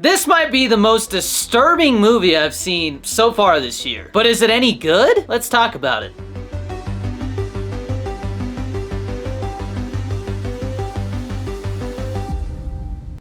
This might be the most disturbing movie I've seen so far this year. But is it any good? Let's talk about it.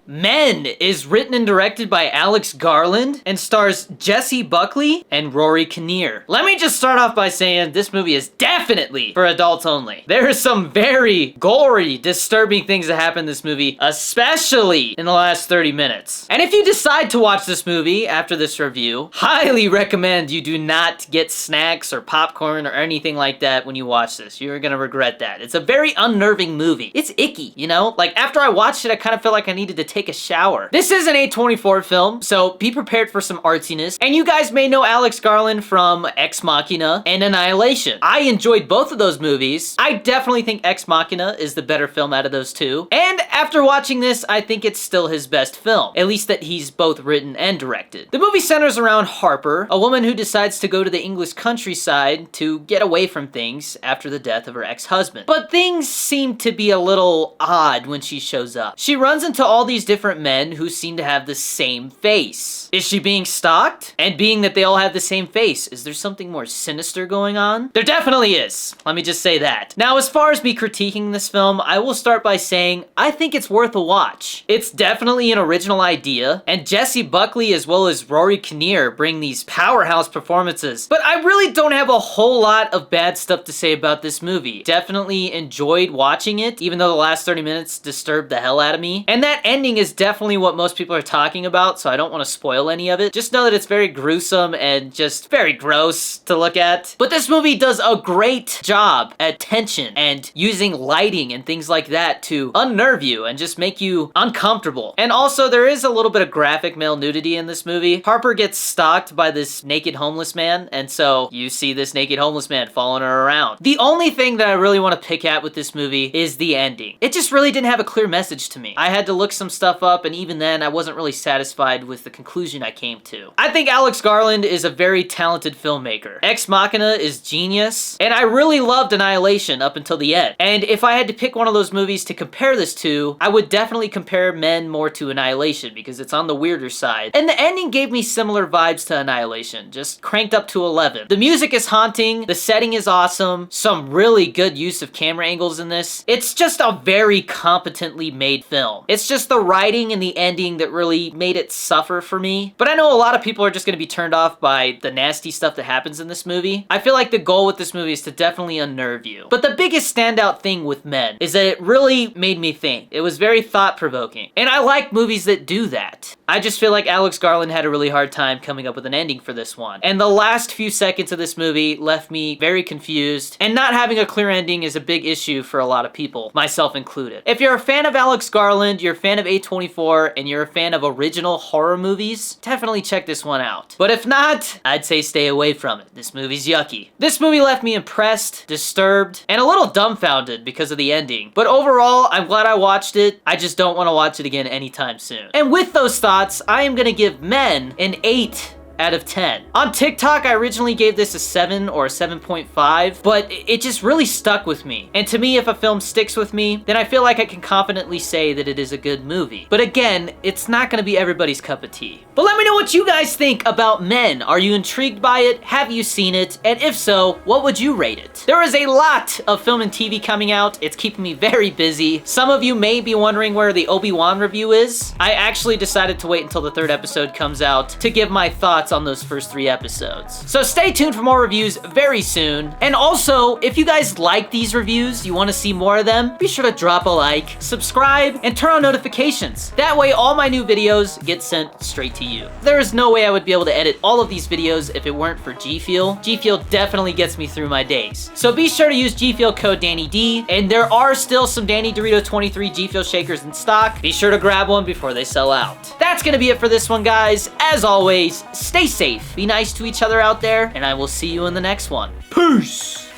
Men is written and directed by Alex Garland and stars Jessie Buckley and Rory Kinnear. Let me just start off by saying this movie is definitely for adults only. There are some very gory, disturbing things that happen in this movie, especially in the last 30 minutes. And if you decide to watch this movie after this review, highly recommend you do not get snacks or popcorn or anything like that when you watch this. You're gonna regret that. It's a very unnerving movie. It's icky, you know? Like, after I watched it, I kind of felt like I needed to take a shower. This is an A24 film, so be prepared for some artsiness. And you guys may know Alex Garland from Ex Machina and Annihilation. I enjoyed both of those movies. I definitely think Ex Machina is the better film out of those two. And after watching this, I think it's still his best film, at least that he's both written and directed. The movie centers around Harper, a woman who decides to go to the English countryside to get away from things after the death of her ex-husband. But things seem to be a little odd when she shows up. She runs into all these different men who seem to have the same face. Is she being stalked? And being that they all have the same face, is there something more sinister going on? There definitely is. Let me just say that. Now, as far as me critiquing this film, I will start by saying I think it's worth a watch. It's definitely an original idea, and Jessie Buckley as well as Rory Kinnear bring these powerhouse performances. But I really don't have a whole lot of bad stuff to say about this movie. Definitely enjoyed watching it, even though the last 30 minutes disturbed the hell out of me. And that ending is definitely what most people are talking about, so I don't want to spoil any of it. Just know that it's very gruesome and just very gross to look at. But this movie does a great job at tension and using lighting and things like that to unnerve you and just make you uncomfortable. And also, there is a little bit of graphic male nudity in this movie. Harper gets stalked by this naked homeless man, and so you see this naked homeless man following her around. The only thing that I really want to pick at with this movie is the ending. It just really didn't have a clear message to me. I had to look some stuff up, and even then I wasn't really satisfied with the conclusion I came to. I think Alex Garland is a very talented filmmaker. Ex Machina is genius, and I really loved Annihilation up until the end. And if I had to pick one of those movies to compare this to, I would definitely compare Men more to Annihilation because it's on the weirder side. And the ending gave me similar vibes to Annihilation, just cranked up to 11. The music is haunting, the setting is awesome, some really good use of camera angles in this. It's just a very competently made film. It's just the writing and the ending that really made it suffer for me. But I know a lot of people are just going to be turned off by the nasty stuff that happens in this movie. I feel like the goal with this movie is to definitely unnerve you. But the biggest standout thing with Men is that it really made me think. It was very thought-provoking. And I like movies that do that. I just feel like Alex Garland had a really hard time coming up with an ending for this one. And the last few seconds of this movie left me very confused, and not having a clear ending is a big issue for a lot of people, myself included. If you're a fan of Alex Garland, you're a fan of A24, and you're a fan of original horror movies, definitely check this one out. But if not, I'd say stay away from it. This movie's yucky. This movie left me impressed, disturbed, and a little dumbfounded because of the ending. But overall, I'm glad I watched it. I just don't want to watch it again anytime soon. And with those thoughts, I am gonna give Men an 8 out of 10. On TikTok, I originally gave this a 7 or a 7.5, but it just really stuck with me. And to me, if a film sticks with me, then I feel like I can confidently say that it is a good movie. But again, it's not gonna be everybody's cup of tea. But let me know what you guys think about Men. Are you intrigued by it? Have you seen it? And if so, what would you rate it? There is a lot of film and TV coming out. It's keeping me very busy. Some of you may be wondering where the Obi-Wan review is. I actually decided to wait until the 3rd episode comes out to give my thoughts on those first 3 episodes. So stay tuned for more reviews very soon. And also, if you guys like these reviews, you want to see more of them, be sure to drop a like, subscribe, and turn on notifications. That way all my new videos get sent straight to you. There is no way I would be able to edit all of these videos if it weren't for GFUEL. GFUEL definitely gets me through my days. So be sure to use GFUEL code DannyD, and there are still some Danny Dorito 23 GFUEL shakers in stock. Be sure to grab one before they sell out. That's gonna be it for this one, guys. As always, stay safe, be nice to each other out there, and I will see you in the next one. Peace!